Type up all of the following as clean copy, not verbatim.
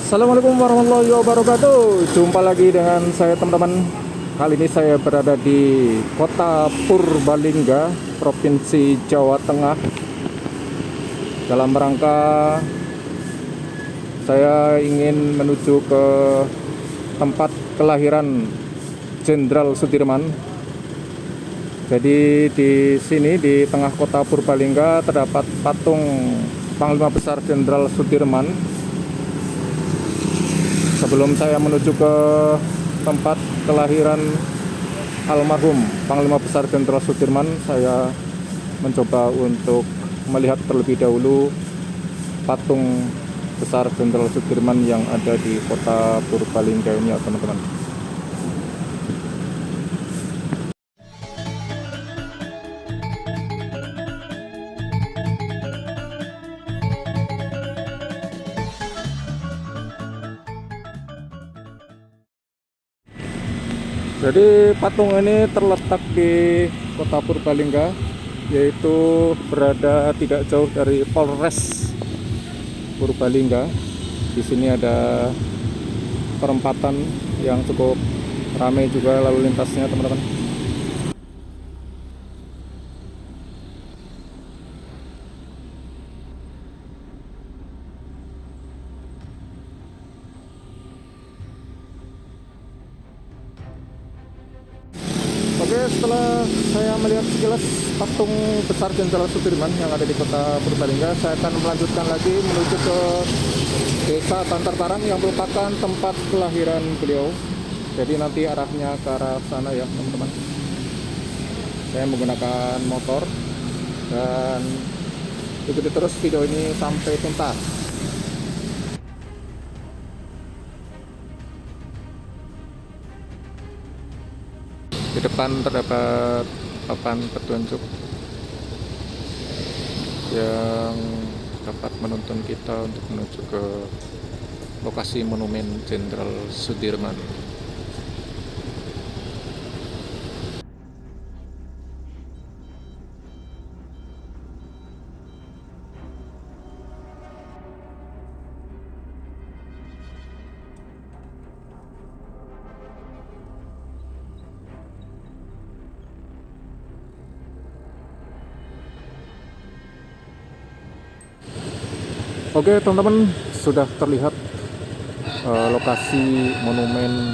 Assalamualaikum warahmatullahi wabarakatuh. Jumpa lagi dengan saya teman-teman. Kali ini saya berada di Kota Purbalingga, Provinsi Jawa Tengah. Dalam rangka saya ingin menuju ke tempat kelahiran Jenderal Sudirman. Jadi di sini di tengah Kota Purbalingga terdapat patung Panglima Besar Jenderal Sudirman. Sebelum saya menuju ke tempat kelahiran almarhum Panglima Besar Jenderal Sudirman, saya mencoba untuk melihat terlebih dahulu patung besar Jenderal Sudirman yang ada di Kota Purbalingga ini ya teman-teman. Jadi patung ini terletak di Kota Purbalingga, yaitu berada tidak jauh dari Polres Purbalingga. Di sini ada perempatan yang cukup ramai juga lalu lintasnya teman-teman. Oke, setelah saya melihat sekilas patung besar Jenderal Sudirman yang ada di Kota Purbalingga, saya akan melanjutkan lagi menuju ke Desa Bantartarang yang merupakan tempat kelahiran beliau. Jadi nanti arahnya ke arah sana ya teman-teman. Saya menggunakan motor dan ikuti terus video ini sampai tuntas. Di depan terdapat papan petunjuk yang dapat menuntun kita untuk menuju ke lokasi Monumen Jenderal Sudirman. Oke teman-teman, sudah terlihat lokasi Monumen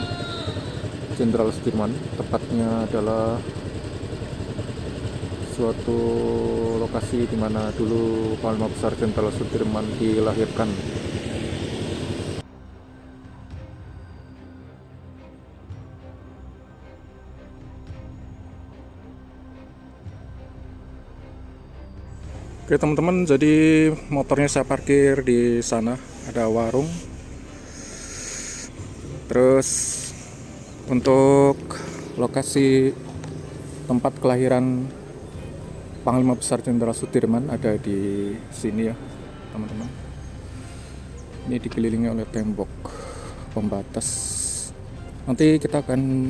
Jenderal Sudirman. Tepatnya adalah suatu lokasi di mana dulu Panglima Besar Jenderal Sudirman dilahirkan. Oke teman-teman, jadi motornya saya parkir di sana, ada warung. Terus untuk lokasi tempat kelahiran Panglima Besar Jenderal Sudirman ada di sini ya teman-teman. Ini dikelilingi oleh tembok pembatas. Nanti kita akan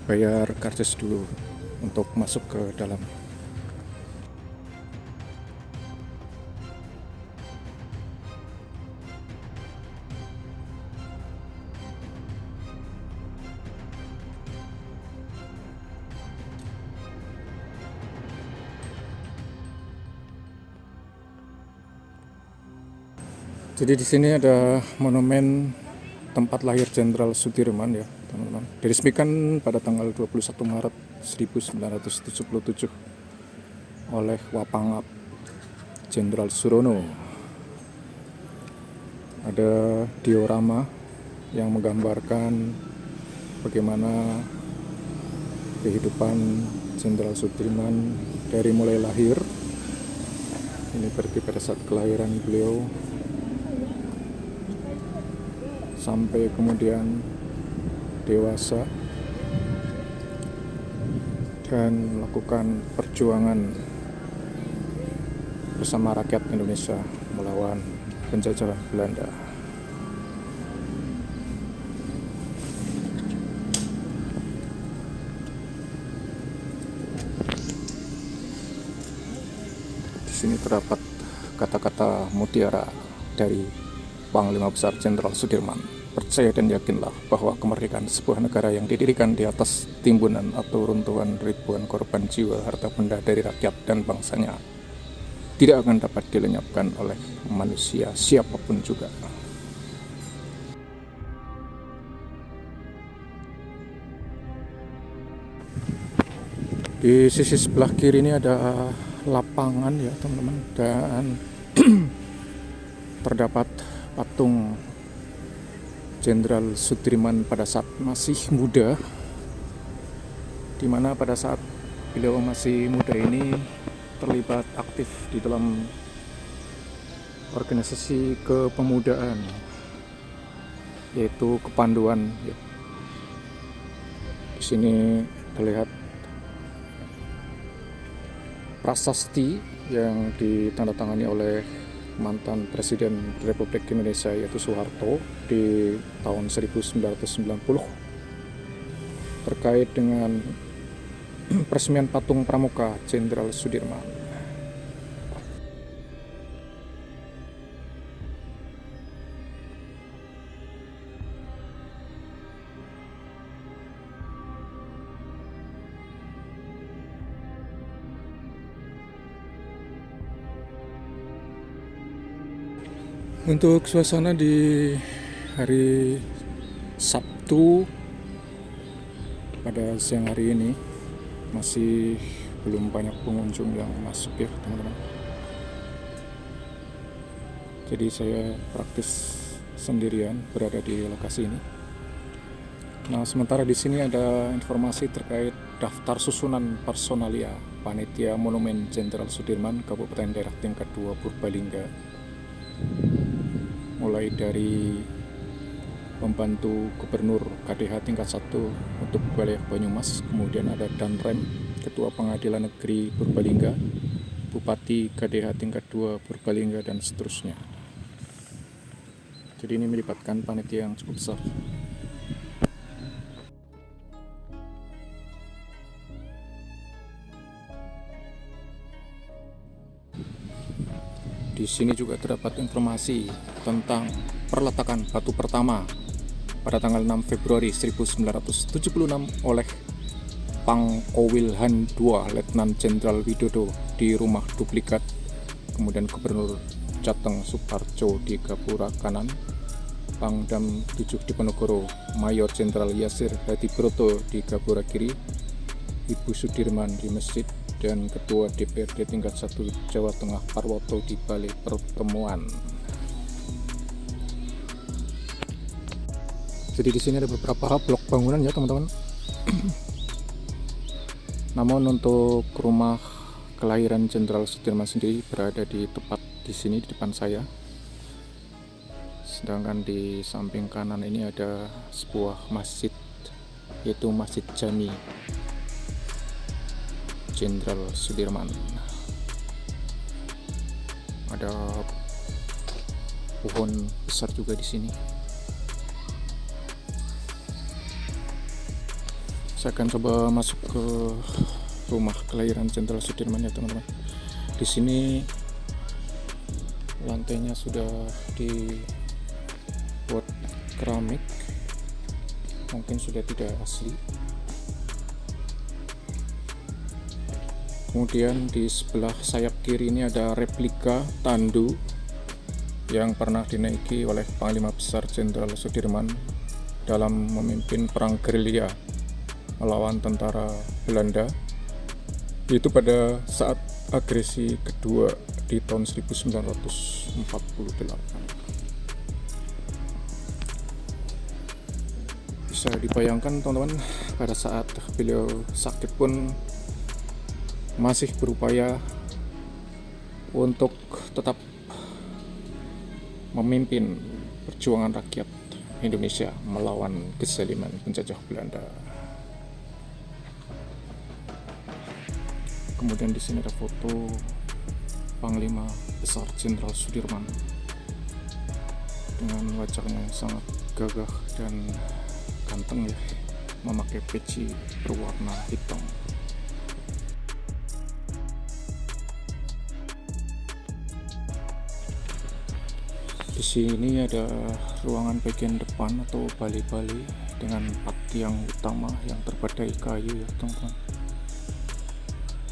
bayar karcis dulu untuk masuk ke dalam. Jadi di sini ada monumen tempat lahir Jenderal Sudirman ya, teman-teman. Diresmikan pada tanggal 21 Maret 1977 oleh Wapangap Jenderal Surono. Ada diorama yang menggambarkan bagaimana kehidupan Jenderal Sudirman dari mulai lahir. Ini berarti pada saat kelahiran beliau sampai kemudian dewasa dan melakukan perjuangan bersama rakyat Indonesia melawan penjajahan Belanda. Di sini terdapat kata-kata mutiara dari Panglima Besar Jenderal Sudirman. Percaya dan yakinlah bahwa kemerdekaan sebuah negara yang didirikan di atas timbunan atau runtuhan ribuan korban jiwa harta benda dari rakyat dan bangsanya tidak akan dapat dilenyapkan oleh manusia siapapun juga. Di sisi sebelah kiri ini ada lapangan ya teman-teman, dan terdapat patung Jenderal Sudirman pada saat masih muda, dimana pada saat beliau masih muda ini terlibat aktif di dalam organisasi kepemudaan, yaitu Kepanduan. Di sini terlihat prasasti yang ditandatangani oleh mantan Presiden Republik Indonesia yaitu Soeharto di tahun 1990 terkait dengan peresmian patung pramuka Jenderal Sudirman. Untuk suasana di hari Sabtu pada siang hari ini masih belum banyak pengunjung yang masuk ya teman-teman. Jadi saya praktis sendirian berada di lokasi ini. Nah, sementara di sini ada informasi terkait daftar susunan personalia Panitia Monumen Jenderal Sudirman Kabupaten Daerah Tingkat 2 Purbalingga. Mulai dari pembantu gubernur KDH tingkat 1 untuk wilayah Banyumas, kemudian ada Danrem, ketua pengadilan negeri Purbalingga, bupati KDH tingkat 2 Purbalingga, dan seterusnya. Jadi ini melibatkan panitia yang cukup besar. Di sini juga terdapat informasi tentang perletakan batu pertama pada tanggal 6 Februari 1976 oleh Pangkowilhan II Letnan Jenderal Widodo di rumah duplikat, kemudian Gubernur Jateng Suparjo di Gapura kanan, Pangdam 7 Diponegoro Mayor Jenderal Yasir Hadibroto di Gapura kiri, Ibu Sudirman di masjid, dan Ketua DPRD tingkat 1 Jawa Tengah Parwoto di balai pertemuan. Jadi di sini ada beberapa blok bangunan ya teman-teman. Namun untuk rumah kelahiran Jenderal Sudirman sendiri berada di tepat di sini di depan saya. Sedangkan di samping kanan ini ada sebuah masjid, yaitu Masjid Jami Jenderal Sudirman. Ada pohon besar juga di sini. Saya akan coba masuk ke rumah kelahiran Jenderal Sudirman ya teman-teman. Di sini lantainya sudah dibuat keramik, mungkin sudah tidak asli. Kemudian di sebelah sayap kiri ini ada replika tandu yang pernah dinaiki oleh Panglima Besar Jenderal Sudirman dalam memimpin perang gerilya melawan tentara Belanda, itu pada saat agresi kedua di tahun 1948. Bisa dibayangkan teman-teman, pada saat beliau sakit pun masih berupaya untuk tetap memimpin perjuangan rakyat Indonesia melawan kezaliman penjajah Belanda. Kemudian di sini ada foto Panglima Besar Jenderal Sudirman dengan wajahnya yang sangat gagah dan ganteng ya, memakai peci berwarna hitam. Di sini ada ruangan bagian depan atau bali-bali dengan 4 tiang utama yang terbuat dari kayu ya teman-teman.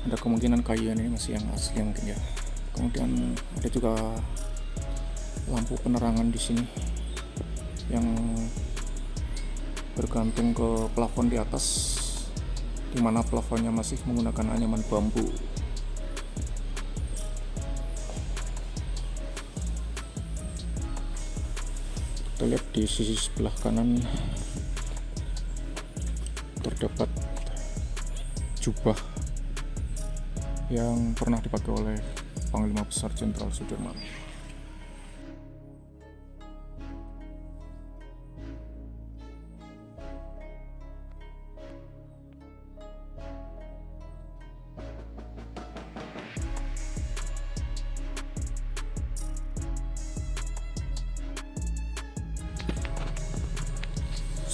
Ada kemungkinan kayu ini masih yang asli mungkin ya. Kemudian ada juga lampu penerangan di sini yang bergantung ke plafon di atas, di mana plafonnya masih menggunakan anyaman bambu. Kita lihat di sisi sebelah kanan terdapat jubah yang pernah dipakai oleh Panglima Besar Jenderal Sudirman.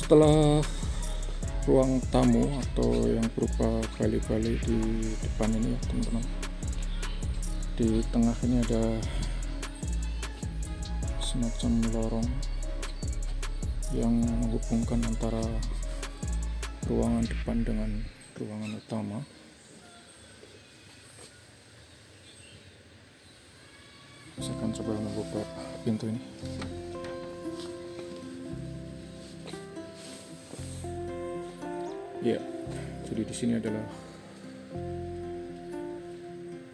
Setelah ruang tamu atau yang berupa bali-bali di depan ini ya teman-teman, di tengah ini ada semacam lorong yang menghubungkan antara ruangan depan dengan ruangan utama. Saya akan coba membuka pintu ini. Ya, jadi di sini adalah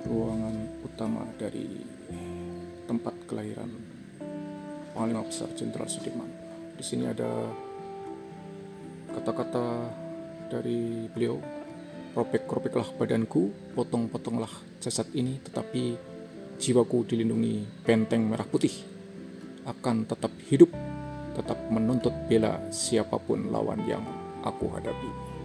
ruangan utama dari tempat kelahiran Panglima Besar Jenderal Sudirman. Di sini ada kata-kata dari beliau, "Robek-robeklah badanku, potong-potonglah jasad ini, tetapi jiwaku dilindungi benteng merah putih, akan tetap hidup, tetap menuntut bela siapapun lawan yang aku hadapi."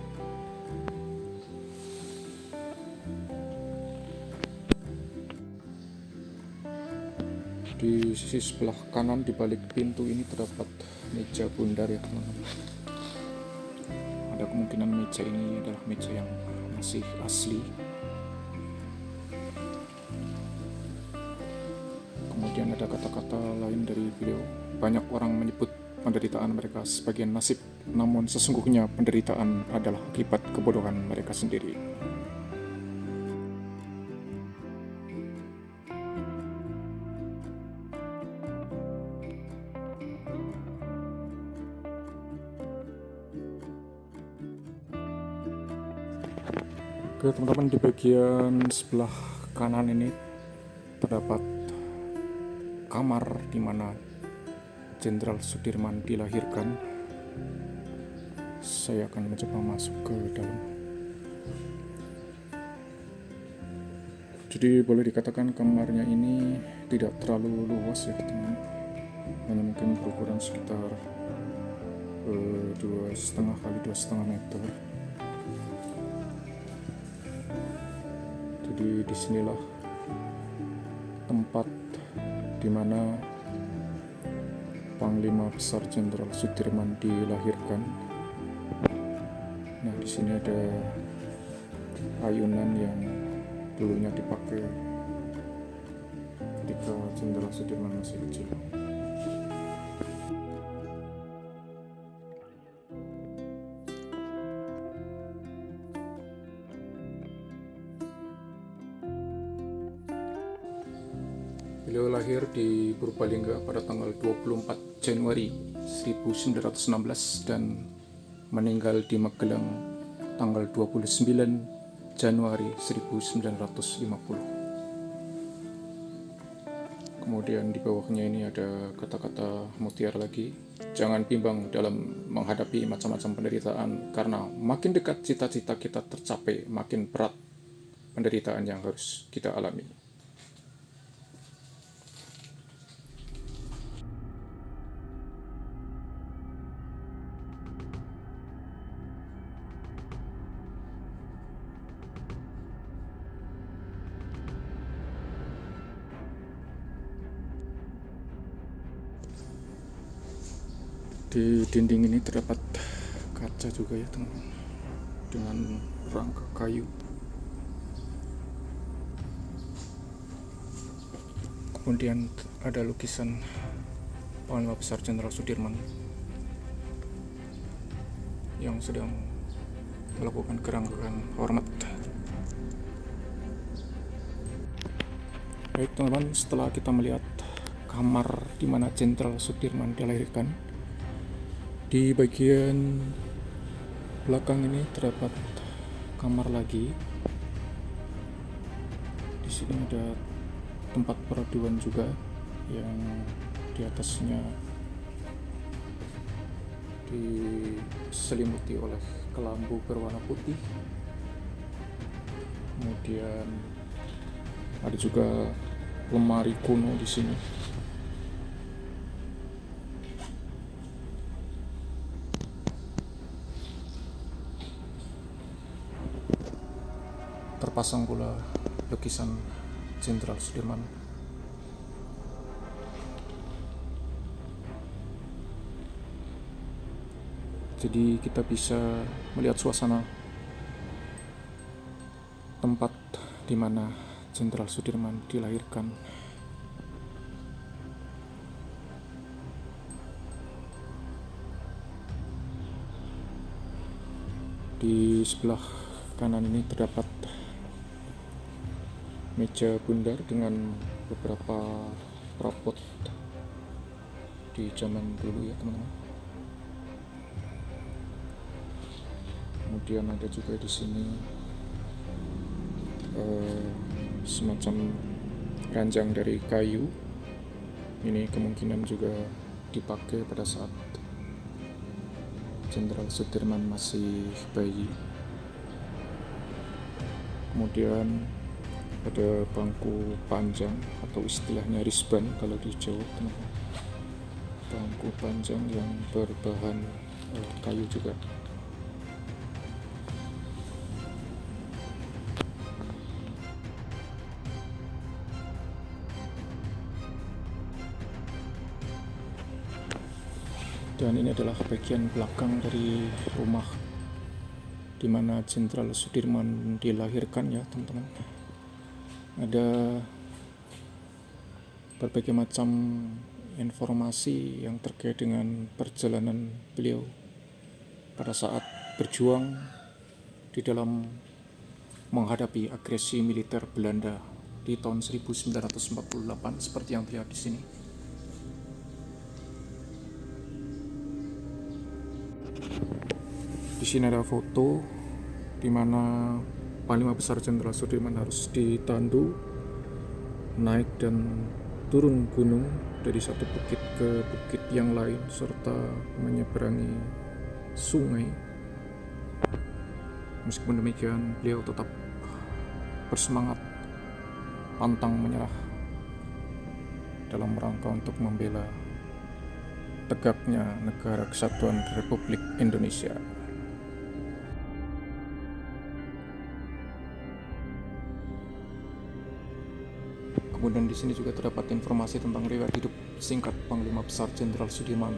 Di sisi sebelah kanan di balik pintu ini terdapat meja bundar ya teman-teman. Ada kemungkinan meja ini adalah meja yang masih asli. Kemudian ada kata-kata lain dari beliau, "Banyak orang menyebut penderitaan mereka sebagai nasib, namun sesungguhnya penderitaan adalah akibat kebodohan mereka sendiri." Oke teman-teman, di bagian sebelah kanan ini terdapat kamar di mana Jenderal Sudirman dilahirkan. Saya akan mencoba masuk ke dalam. Jadi boleh dikatakan kamarnya ini tidak terlalu luas ya teman-teman, hanya mungkin berukuran sekitar 2,5 kali 2,5 meter. Jadi disinilah tempat di mana Panglima Besar Jenderal Sudirman dilahirkan. Nah, di sini ada ayunan yang dulunya dipakai ketika Jenderal Sudirman masih kecil. Beliau lahir di Purbalingga pada tanggal 24 Januari 1916 dan meninggal di Magelang tanggal 29 Januari 1950. Kemudian di bawahnya ini ada kata-kata mutiara lagi, "Jangan bimbang dalam menghadapi macam-macam penderitaan, karena makin dekat cita-cita kita tercapai, makin berat penderitaan yang harus kita alami." Di dinding ini terdapat kaca juga ya teman-teman, dengan rangka kayu. Kemudian ada lukisan Panglima Besar Jenderal Sudirman yang sedang melakukan gerangan hormat. Baik teman-teman, setelah kita melihat kamar di mana Jenderal Sudirman dilahirkan, di bagian belakang ini terdapat kamar lagi. Di sini ada tempat peraduan juga yang di atasnya diselimuti oleh kelambu berwarna putih. Kemudian ada juga lemari kuno di sini. Terpasang pula lukisan Jenderal Sudirman. Jadi kita bisa melihat suasana tempat di mana Jenderal Sudirman dilahirkan. Di sebelah kanan ini terdapat meja bundar dengan beberapa perabot di zaman dulu ya teman-teman. Kemudian ada juga di sini semacam ranjang dari kayu. Ini kemungkinan juga dipakai pada saat Jenderal Sudirman masih bayi. Kemudian ada bangku panjang atau istilahnya risban kalau di Jawa, teman-teman. Bangku panjang yang berbahan kayu juga. Dan ini adalah bagian belakang dari rumah di mana Jenderal Sudirman dilahirkan ya teman-teman. Ada berbagai macam informasi yang terkait dengan perjalanan beliau pada saat berjuang di dalam menghadapi agresi militer Belanda di tahun 1948 seperti yang terlihat di sini. Di sini ada foto di mana Panglima Besar Jenderal Sudirman harus ditandu naik dan turun gunung dari satu bukit ke bukit yang lain serta menyeberangi sungai. Meskipun demikian, beliau tetap bersemangat, pantang menyerah dalam rangka untuk membela tegaknya negara kesatuan Republik Indonesia. Kemudian di sini juga terdapat informasi tentang riwayat hidup singkat Panglima Besar Jenderal Sudirman.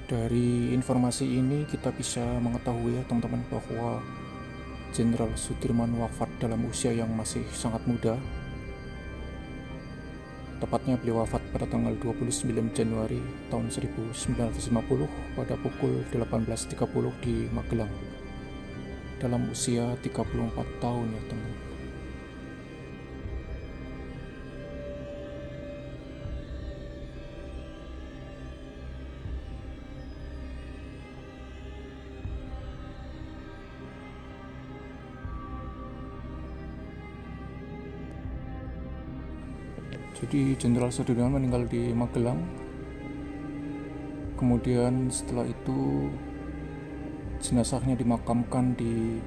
Dari informasi ini kita bisa mengetahui ya teman-teman bahwa Jenderal Sudirman wafat dalam usia yang masih sangat muda. Tepatnya beliau wafat pada tanggal 29 Januari tahun 1950 pada pukul 18.30 di Magelang dalam usia 34 tahun ya teman-teman. Jadi Jenderal Sudirman meninggal di Magelang. Kemudian setelah itu jenazahnya dimakamkan di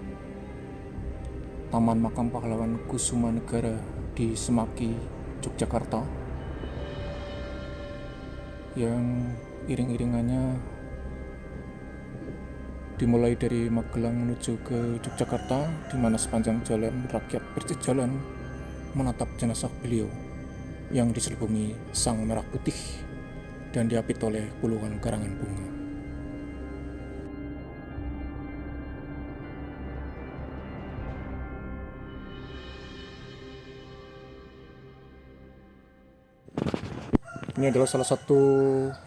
Taman Makam Pahlawan Kusumanegara di Semaki, Yogyakarta, yang iring-iringannya dimulai dari Magelang menuju ke Yogyakarta, di mana sepanjang jalan rakyat berjalan menatap jenazah beliau yang diselubungi sang merah putih dan diapit oleh puluhan karangan bunga. Ini adalah salah satu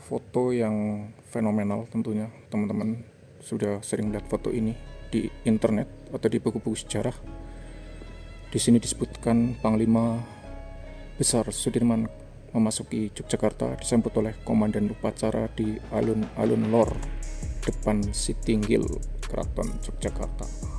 foto yang fenomenal, tentunya teman-teman sudah sering lihat foto ini di internet atau di buku-buku sejarah. Di sini disebutkan Panglima Besar Sudirman memasuki Yogyakarta disambut oleh komandan upacara di alun-alun lor depan Sitinggil Keraton Yogyakarta.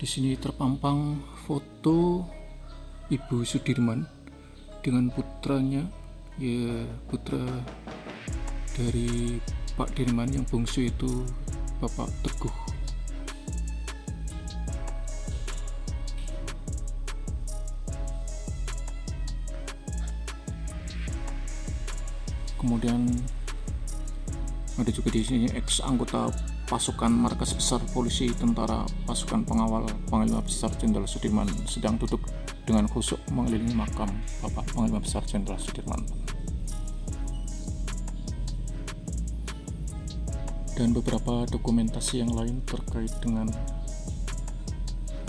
Di sini terpampang foto Ibu Sudirman dengan putranya, ya putra dari Pak Dirman yang bungsu itu Bapak Teguh. Kemudian ada juga di sini ex anggota pasukan Markas Besar Polisi Tentara Pasukan Pengawal Panglima Besar Jenderal Sudirman sedang duduk dengan khusyuk mengelilingi makam Bapak Panglima Besar Jenderal Sudirman. Dan beberapa dokumentasi yang lain terkait dengan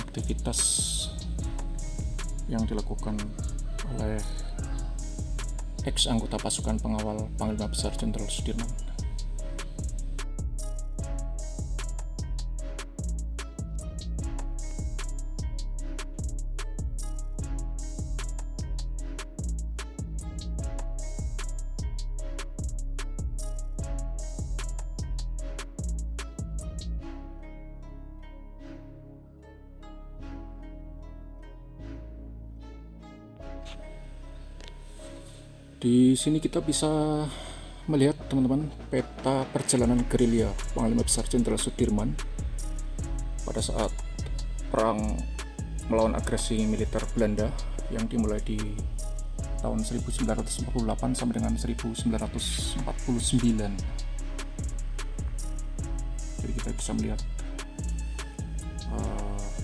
aktivitas yang dilakukan oleh ex anggota pasukan pengawal Panglima Besar Jenderal Sudirman. Di sini kita bisa melihat teman-teman peta perjalanan gerilya Panglima Besar Jenderal Sudirman pada saat perang melawan agresi militer Belanda yang dimulai di tahun 1948 sampai dengan 1949. Jadi kita bisa melihat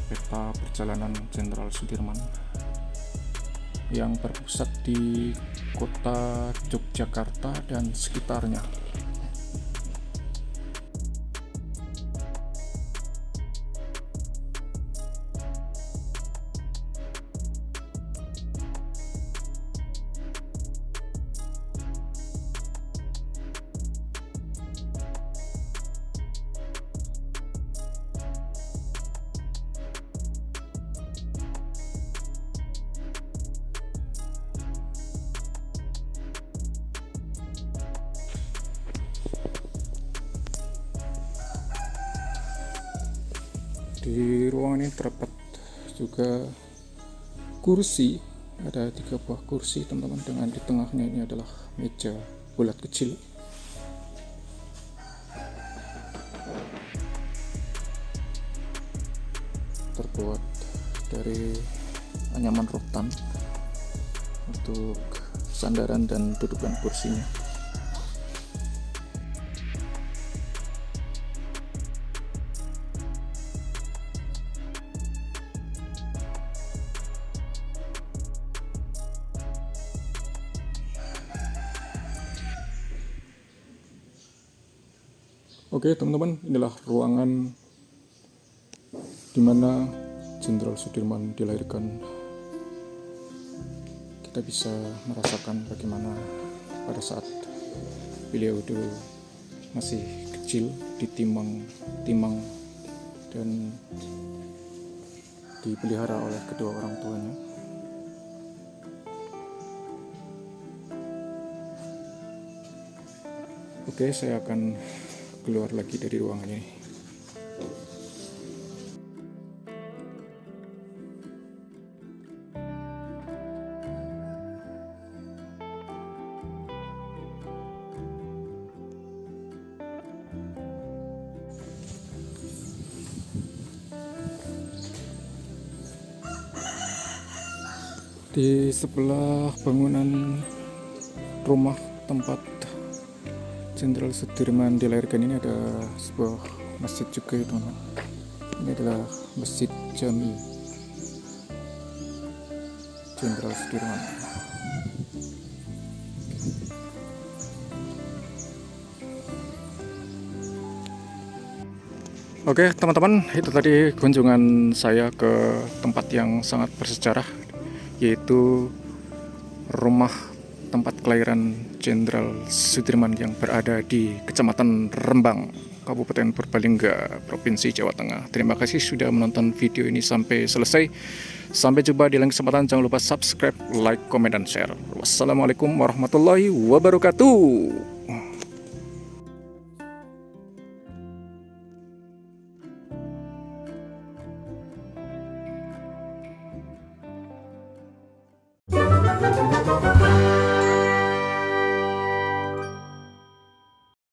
peta perjalanan Jenderal Sudirman yang berpusat di kota Yogyakarta dan sekitarnya. Di ruangan ini terdapat juga kursi, ada 3 buah kursi teman-teman, dengan di tengahnya ini adalah meja bulat kecil. Terbuat dari anyaman rotan untuk sandaran dan dudukan kursinya. Oke teman-teman, inilah ruangan di mana Jenderal Sudirman dilahirkan. Kita bisa merasakan bagaimana pada saat beliau dulu masih kecil di Timang dan dipelihara oleh kedua orang tuanya. Oke, saya akan keluar lagi dari ruangan ini. Di sebelah bangunan rumah tempat Jenderal Sudirman dilahirkan ini ada sebuah masjid juga ya teman-teman. Ini adalah Masjid Jami Jenderal Sudirman. Oke teman-teman, itu tadi kunjungan saya ke tempat yang sangat bersejarah, yaitu rumah tempat kelahiran Jenderal Sudirman yang berada di Kecamatan Rembang, Kabupaten Purbalingga, Provinsi Jawa Tengah. Terima kasih sudah menonton video ini sampai selesai. Sampai jumpa di lain kesempatan. Jangan lupa subscribe, like, komen, dan share. Wassalamualaikum warahmatullahi wabarakatuh.